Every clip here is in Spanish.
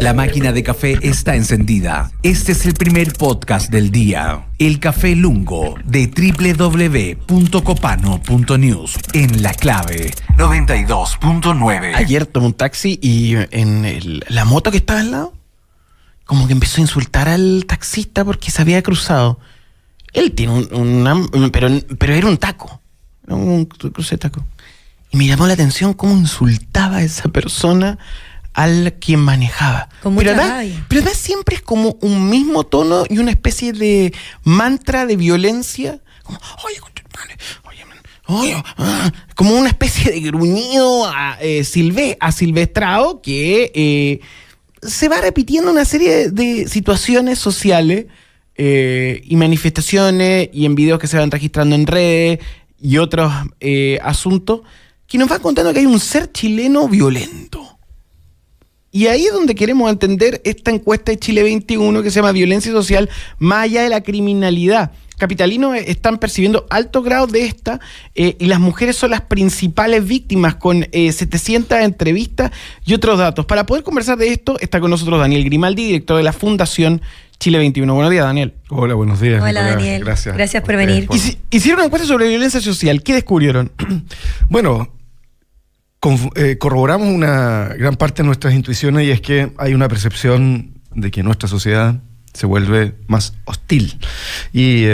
La máquina de café está encendida. Este es el primer podcast del día. El Café Lungo de www.copano.news en La Clave 92.9. Ayer tomé un taxi y la moto que estaba al lado, como que empezó a insultar al taxista porque se había cruzado. Él tiene pero era un taco, un cruce de taco. Y me llamó la atención cómo insultaba a esa persona al quien manejaba. Con mucha rabia. Pero además siempre es como un mismo tono y una especie de mantra de violencia. Como, como una especie de gruñido asilvestrado que se va repitiendo una serie de situaciones sociales y manifestaciones y en videos que se van registrando en redes y otros asuntos que nos va contando que hay un ser chileno violento. Y ahí es donde queremos entender esta encuesta de Chile 21 que se llama Violencia Social más allá de la criminalidad. Capitalinos están percibiendo altos grados de esta y las mujeres son las principales víctimas con 700 entrevistas y otros datos. Para poder conversar de esto está con nosotros Daniel Grimaldi, director de la Fundación Chile 21. Buenos días, Daniel. Hola, buenos días. Hola, Nicolás. Daniel. Gracias por venir. Hicieron una encuesta sobre violencia social. ¿Qué descubrieron? Bueno, corroboramos una gran parte de nuestras intuiciones y es que hay una percepción de que nuestra sociedad se vuelve más hostil. Y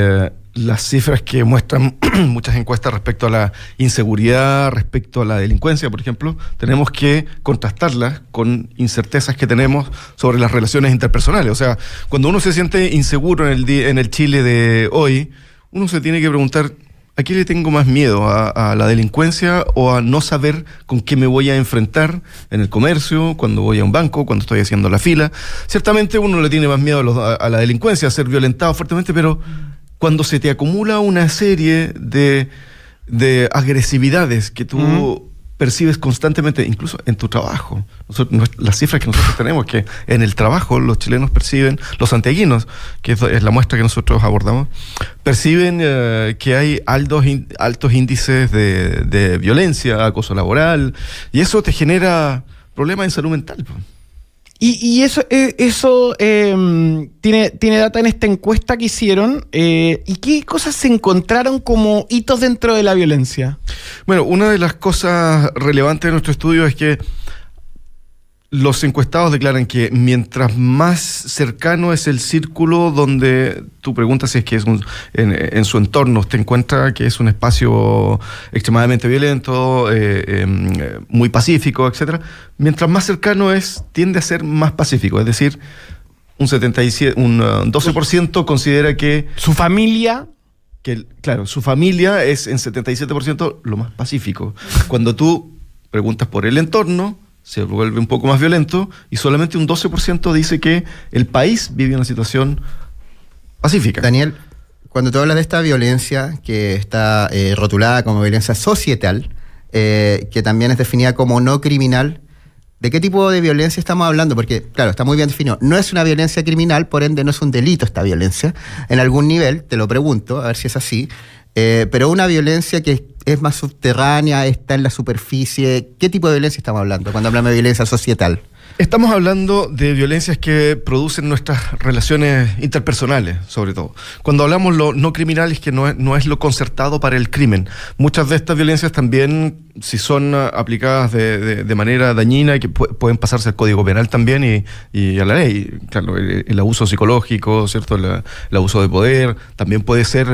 las cifras que muestran muchas encuestas respecto a la inseguridad, respecto a la delincuencia, por ejemplo, tenemos que contrastarlas con incertezas que tenemos sobre las relaciones interpersonales. O sea, cuando uno se siente inseguro en el Chile de hoy, uno se tiene que preguntar: ¿a qué le tengo más miedo? ¿A la delincuencia o a no saber con qué me voy a enfrentar en el comercio, cuando voy a un banco, cuando estoy haciendo la fila? Ciertamente uno le tiene más miedo a la delincuencia, a ser violentado fuertemente, pero cuando se te acumula una serie de agresividades que tú percibes constantemente, incluso en tu trabajo. Las cifras que nosotros tenemos, que en el trabajo los chilenos perciben, los santiaguinos, que es la muestra que nosotros abordamos, perciben que hay altos índices de violencia, acoso laboral, y eso te genera problemas en salud mental. Y eso tiene data en esta encuesta que hicieron. ¿Y qué cosas se encontraron como hitos dentro de la violencia? Bueno, una de las cosas relevantes de nuestro estudio es que los encuestados declaran que mientras más cercano es el círculo donde tú preguntas si es que es en su entorno te encuentra que es un espacio extremadamente violento, muy pacífico, etcétera, mientras más cercano es, tiende a ser más pacífico. Es decir, un 12% considera que su familia... su familia es en 77% lo más pacífico. Cuando tú preguntas por el entorno, se vuelve un poco más violento y solamente un 12% dice que el país vive una situación pacífica. Daniel, cuando tú hablas de esta violencia que está rotulada como violencia societal, que también es definida como no criminal, ¿de qué tipo de violencia estamos hablando? Porque, claro, está muy bien definido. No es una violencia criminal, por ende no es un delito esta violencia. En algún nivel, te lo pregunto, a ver si es así, pero una violencia que es más subterránea, está en la superficie. ¿Qué tipo de violencia estamos hablando cuando hablamos de violencia societal? Estamos hablando de violencias que producen nuestras relaciones interpersonales, sobre todo. Cuando hablamos lo no criminal es que no es lo concertado para el crimen. Muchas de estas violencias también, si son aplicadas de manera dañina, que pueden pasarse al Código Penal también y a la ley. Claro, el abuso psicológico, ¿cierto? El abuso de poder, también puede ser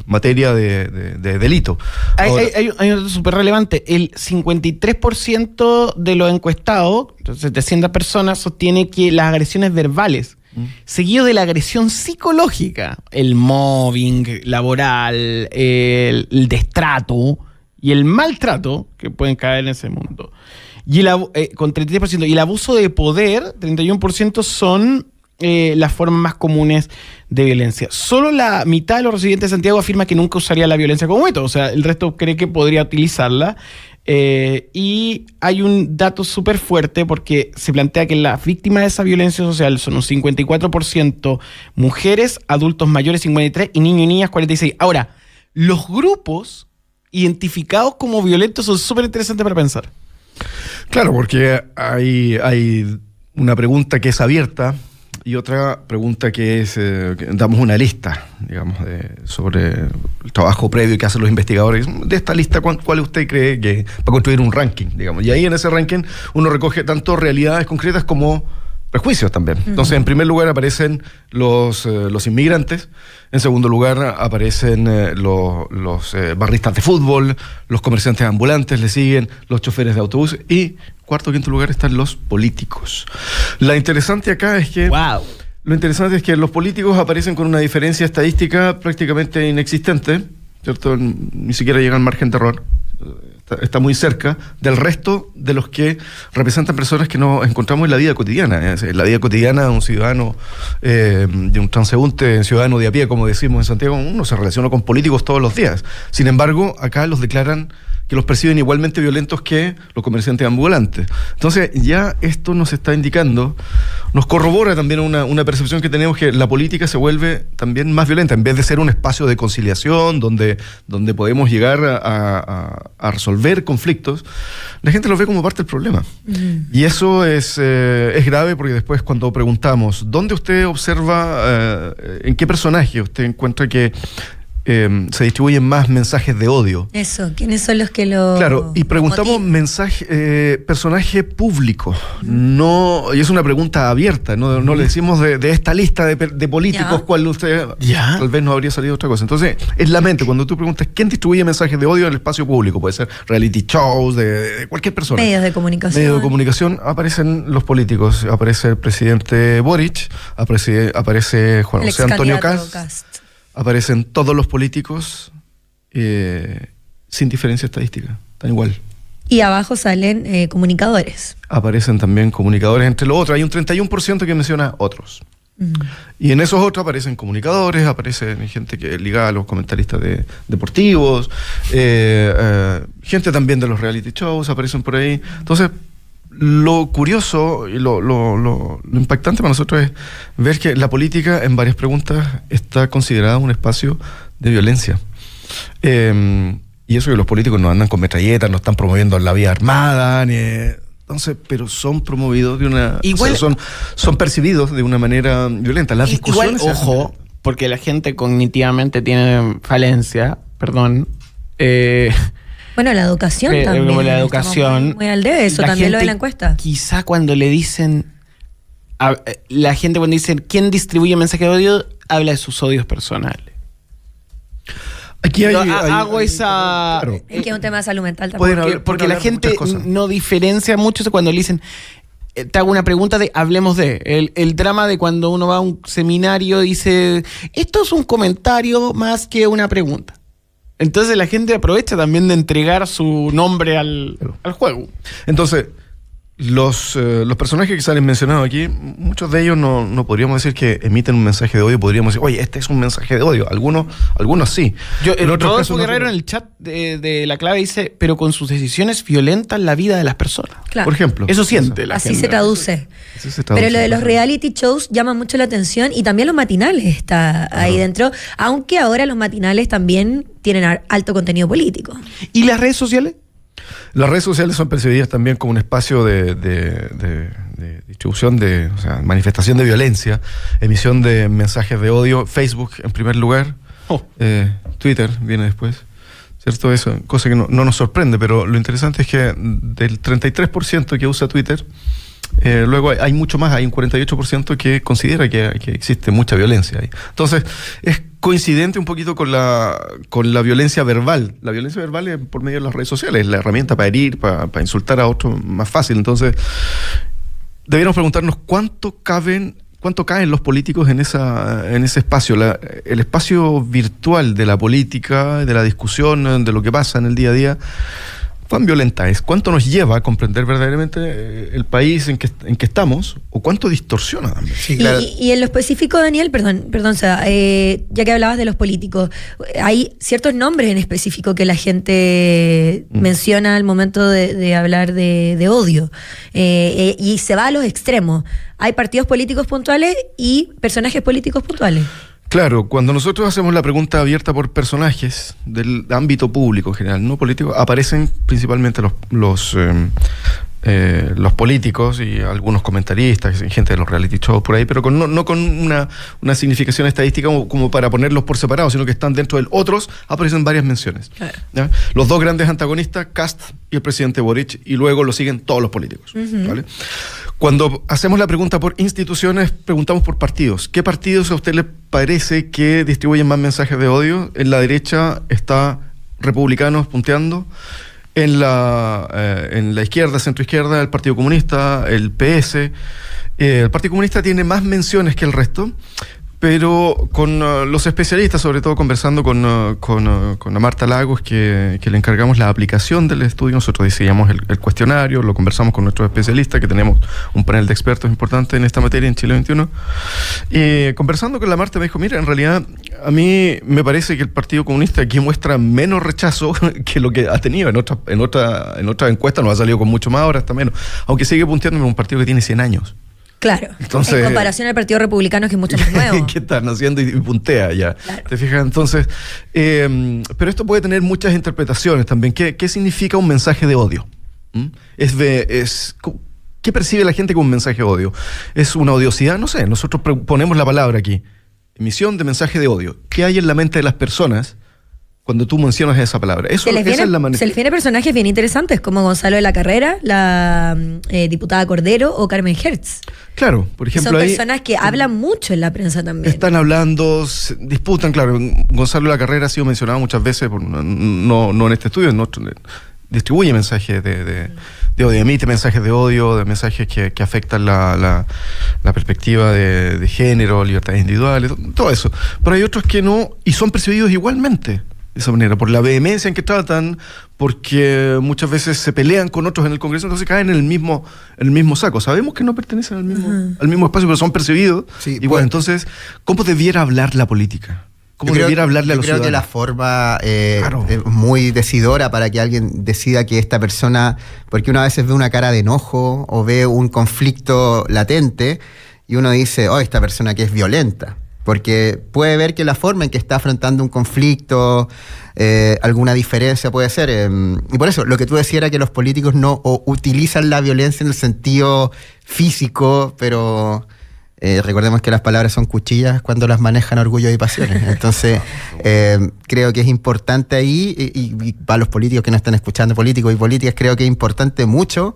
materia de delito. Hay un dato súper relevante. El 53% de los encuestados, 700 personas, sostiene que las agresiones verbales, seguido de la agresión psicológica, el mobbing laboral, el destrato y el maltrato, que pueden caer en ese mundo, y con 33%, y el abuso de poder, 31%, son las formas más comunes de violencia. Solo la mitad de los residentes de Santiago afirma que nunca usaría la violencia como método, o sea, el resto cree que podría utilizarla. Y hay un dato súper fuerte porque se plantea que las víctimas de esa violencia social son un 54% mujeres, adultos mayores 53% y niños y niñas 46%. Ahora, los grupos identificados como violentos son súper interesantes para pensar. Claro, porque hay una pregunta que es abierta y otra pregunta que es, que damos una lista, digamos, sobre el trabajo previo que hacen los investigadores. De esta lista, ¿cuál usted cree que va a construir un ranking, digamos? Y ahí en ese ranking uno recoge tanto realidades concretas como prejuicios también. Entonces, en primer lugar aparecen los inmigrantes, en segundo lugar aparecen los barristas de fútbol, los comerciantes ambulantes, le siguen los choferes de autobús y cuarto, quinto lugar están los políticos. Lo interesante acá es que los políticos aparecen con una diferencia estadística prácticamente inexistente, ¿cierto? Ni siquiera llegan al margen de error. Está muy cerca del resto de los que representan personas que nos encontramos en la vida cotidiana. En la vida cotidiana de un ciudadano, de un transeúnte, ciudadano de a pie, como decimos en Santiago, uno se relaciona con políticos todos los días. Sin embargo, acá los declaran que los perciben igualmente violentos que los comerciantes ambulantes. Entonces, ya esto nos está indicando, nos corrobora también una percepción que tenemos, que la política se vuelve también más violenta. En vez de ser un espacio de conciliación, donde podemos llegar a resolver conflictos, la gente los ve como parte del problema. Y eso es grave, porque después cuando preguntamos, ¿dónde usted observa, en qué personaje usted encuentra que se distribuyen más mensajes de odio? Eso, ¿quiénes son los que lo... Claro, y preguntamos personaje público, no, y es una pregunta abierta, no le decimos de esta lista de políticos cuál usted, tal vez no habría salido otra cosa. Entonces, es la mente, cuando tú preguntas quién distribuye mensajes de odio en el espacio público, puede ser reality shows, de cualquier persona. Medios de comunicación. Aparecen los políticos, aparece el presidente Boric, aparece Juan José Antonio Kast. Aparecen todos los políticos sin diferencia estadística, están igual. Y abajo salen comunicadores. Aparecen también comunicadores entre los otros. Hay un 31% que menciona otros. Y en esos otros aparecen comunicadores, aparecen gente que es ligada a los comentaristas deportivos, gente también de los reality shows aparecen por ahí. Entonces, lo curioso y lo impactante para nosotros es ver que la política en varias preguntas está considerada un espacio de violencia. Y eso que los políticos no andan con metralletas, no están promoviendo la vía armada, entonces, pero son promovidos de una... Igual, o sea, son percibidos de una manera violenta. Las discusiones... Igual, ojo, porque la gente cognitivamente tiene falencia, perdón... Bueno, la educación también. La educación. Muy al debe, eso también lo de la encuesta. Quizá cuando le dicen, la gente cuando dicen quién distribuye mensajes de odio, habla de sus odios personales. Aquí hago esa... Claro. Es que es un tema de salud mental también. Porque la gente no diferencia mucho cuando le dicen, te hago una pregunta de hablemos de el drama de cuando uno va a un seminario y dice, esto es un comentario más que una pregunta. Entonces la gente aprovecha también de entregar su nombre al juego. Entonces, los personajes que salen mencionados aquí, muchos de ellos no podríamos decir que emiten un mensaje de odio, podríamos decir, oye, este es un mensaje de odio. Algunos sí. Rodolfo Guerrero en el chat de La Clave dice, pero con sus decisiones violentan la vida de las personas. Claro. Por ejemplo. Eso siente la gente. Así se traduce. Pero lo de los reality shows llama mucho la atención, y también los matinales está ahí dentro, aunque ahora los matinales también tienen alto contenido político. ¿Y las redes sociales? Las redes sociales son percibidas también como un espacio de distribución, o sea, manifestación de violencia, emisión de mensajes de odio. Facebook en primer lugar, Twitter viene después, ¿cierto? Eso, cosa que no nos sorprende, pero lo interesante es que del 33% que usa Twitter, luego hay mucho más, hay un 48% que considera que existe mucha violencia ahí. Entonces, es coincidente un poquito con la violencia verbal. La violencia verbal es por medio de las redes sociales, la herramienta para herir, para insultar a otro más fácil. Entonces, deberíamos preguntarnos cuánto caen los políticos en ese espacio, el espacio virtual de la política, de la discusión, de lo que pasa en el día a día. ¿Cuán violenta es? ¿Cuánto nos lleva a comprender verdaderamente el país en que estamos? ¿O cuánto distorsiona también? Sí, claro. Y en lo específico, Daniel, perdón, ya que hablabas de los políticos, hay ciertos nombres en específico que la gente menciona al momento de hablar de odio. Y se va a los extremos. Hay partidos políticos puntuales y personajes políticos puntuales. Claro, cuando nosotros hacemos la pregunta abierta por personajes del ámbito público en general, no político, aparecen principalmente los políticos y algunos comentaristas, gente de los reality shows por ahí, pero no con una significación estadística como para ponerlos por separado, sino que están dentro del otros, aparecen varias menciones. Claro. ¿Ya? Los dos grandes antagonistas, Kast y el presidente Boric, y luego lo siguen todos los políticos. ¿Vale? Cuando hacemos la pregunta por instituciones, preguntamos por partidos. ¿Qué partidos a usted le parece que distribuyen más mensajes de odio? En la derecha está Republicanos punteando. En la izquierda, centroizquierda, el Partido Comunista, el PS. El Partido Comunista tiene más menciones que el resto, pero con los especialistas, sobre todo conversando con Marta Lagos, que le encargamos la aplicación del estudio, nosotros diseñamos el cuestionario, lo conversamos con nuestros especialistas, que tenemos un panel de expertos importante en esta materia en Chile 21. Y conversando con la Marta me dijo, mira, en realidad a mí me parece que el Partido Comunista aquí muestra menos rechazo que lo que ha tenido en otra encuesta, nos ha salido con mucho más, ahora está menos, aunque sigue punteando en un partido que tiene 100 años. Claro, entonces, en comparación al Partido Republicano, que es mucho más nuevo. ¿Qué están haciendo? Y puntea ya. Claro. ¿Te fijas? Entonces, pero esto puede tener muchas interpretaciones también. ¿Qué significa un mensaje de odio? ¿Qué percibe la gente con un mensaje de odio? ¿Es una odiosidad? No sé, nosotros ponemos la palabra aquí. Emisión de mensaje de odio. ¿Qué hay en la mente de las personas cuando tú mencionas esa palabra? Se les vienen personajes bien interesantes como Gonzalo de la Carrera, la diputada Cordero o Carmen Hertz. Claro, por ejemplo. Son personas que hablan mucho en la prensa también. Están hablando, disputan, claro. Gonzalo de la Carrera ha sido mencionado muchas veces, no en este estudio, distribuye mensajes de odio, emite mensajes de odio, de mensajes que afectan la perspectiva de género, libertades individuales, todo eso. Pero hay otros que no, y son percibidos igualmente. De esa manera, por la vehemencia en que tratan, porque muchas veces se pelean con otros en el Congreso, entonces caen en el mismo saco. Sabemos que no pertenecen al mismo espacio, pero son percibidos. Sí, y bueno, entonces, ¿cómo debiera hablar la política? ¿Cómo debiera hablarle a los ciudadanos? Creo que la forma es muy decidora para que alguien decida que esta persona, porque uno a veces ve una cara de enojo o ve un conflicto latente y uno dice, esta persona que es violenta. Porque puede ver que la forma en que está afrontando un conflicto, alguna diferencia puede ser. Y por eso, lo que tú decías era que los políticos no utilizan la violencia en el sentido físico, pero recordemos que las palabras son cuchillas cuando las manejan orgullo y pasiones. Entonces, creo que es importante ahí, y para los políticos que no están escuchando, políticos y políticas, creo que es importante mucho,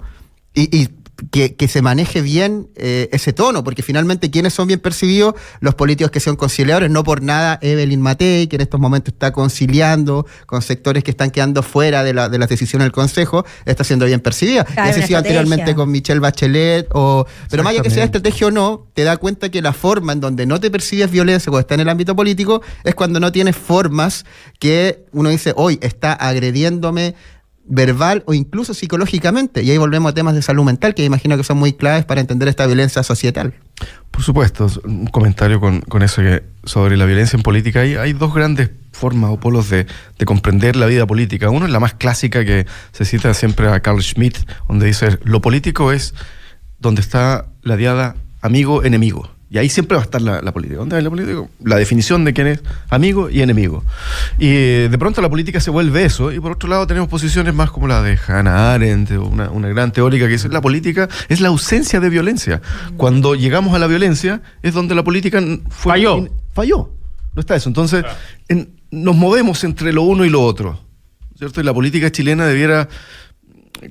y que se maneje bien ese tono, porque finalmente quienes son bien percibidos, los políticos que son conciliadores. No por nada Evelyn Matei, que en estos momentos está conciliando con sectores que están quedando fuera de las decisiones del Consejo, está siendo bien percibida. Claro, y así ha sido anteriormente con Michelle Bachelet, pero más allá que sea estrategia o no, te da cuenta que la forma en donde no te percibes violencia cuando está en el ámbito político es cuando no tienes formas que uno dice, hoy está agrediéndome verbal o incluso psicológicamente, y ahí volvemos a temas de salud mental que imagino que son muy claves para entender esta violencia societal. Por supuesto, un comentario con eso sobre la violencia en política. Hay dos grandes formas o polos de comprender la vida política. Uno es la más clásica, que se cita siempre a Carl Schmitt, donde dice, lo político es donde está la diada amigo-enemigo. Y ahí siempre va a estar la política. ¿Dónde hay la política? La definición de quién es amigo y enemigo. Y de pronto la política se vuelve eso. Y por otro lado tenemos posiciones más como la de Hannah Arendt, una gran teórica que dice, la política es la ausencia de violencia. Cuando llegamos a la violencia es donde la política falló. No está eso. Entonces nos movemos entre lo uno y lo otro, ¿cierto? Y la política chilena debiera...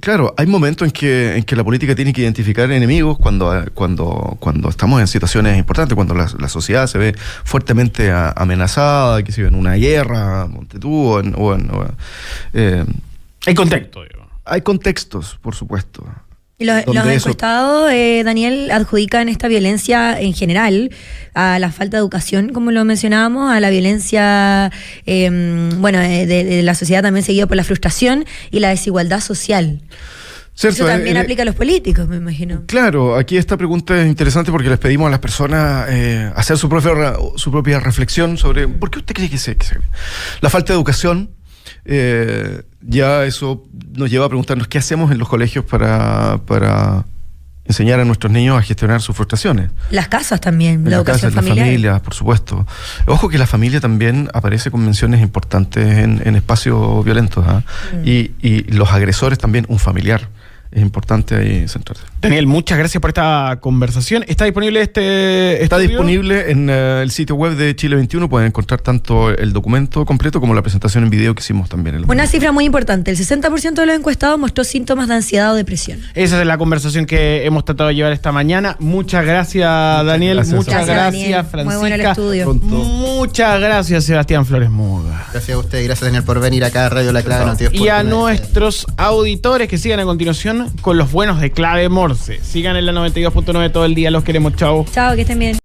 Claro, hay momentos en que la política tiene que identificar enemigos cuando estamos en situaciones importantes, cuando la sociedad se ve fuertemente amenazada, que si en una guerra, Montetú, hay contexto, digo. Hay contextos, por supuesto. Y los encuestados, Daniel, adjudican esta violencia en general a la falta de educación, como lo mencionábamos, a la violencia de la sociedad, también seguido por la frustración y la desigualdad social. Cierto, eso también aplica a los políticos, me imagino. Claro, aquí esta pregunta es interesante porque les pedimos a las personas hacer su propia reflexión sobre ¿por qué usted cree que se la falta de educación? Ya eso nos lleva a preguntarnos qué hacemos en los colegios para enseñar a nuestros niños a gestionar sus frustraciones. Las casas también, la educación familiar. Las familias, por supuesto. Ojo que la familia también aparece con menciones importantes en espacios violentos, y los agresores también un familiar. es importante ahí centrarse. Daniel, muchas gracias por esta conversación. ¿Está disponible Está estudio? disponible en el sitio web de Chile 21. Pueden encontrar tanto el documento completo como la presentación en video que hicimos también. Una cifra muy importante, el 60% de los encuestados mostró síntomas de ansiedad o depresión. Esa es la conversación que hemos tratado de llevar esta mañana. Muchas gracias, Daniel. Muchas gracias, Daniel. Francisca. Muy bueno el estudio. Muchas gracias, Sebastián Flores Muga. Gracias a usted y gracias, Daniel, por venir acá a Radio La Clave 92.9. Y a nuestros auditores que sigan a continuación con los buenos de Clave Morse. Sigan en la 92.9 todo el día. Los queremos. Chao. Chao, que estén bien.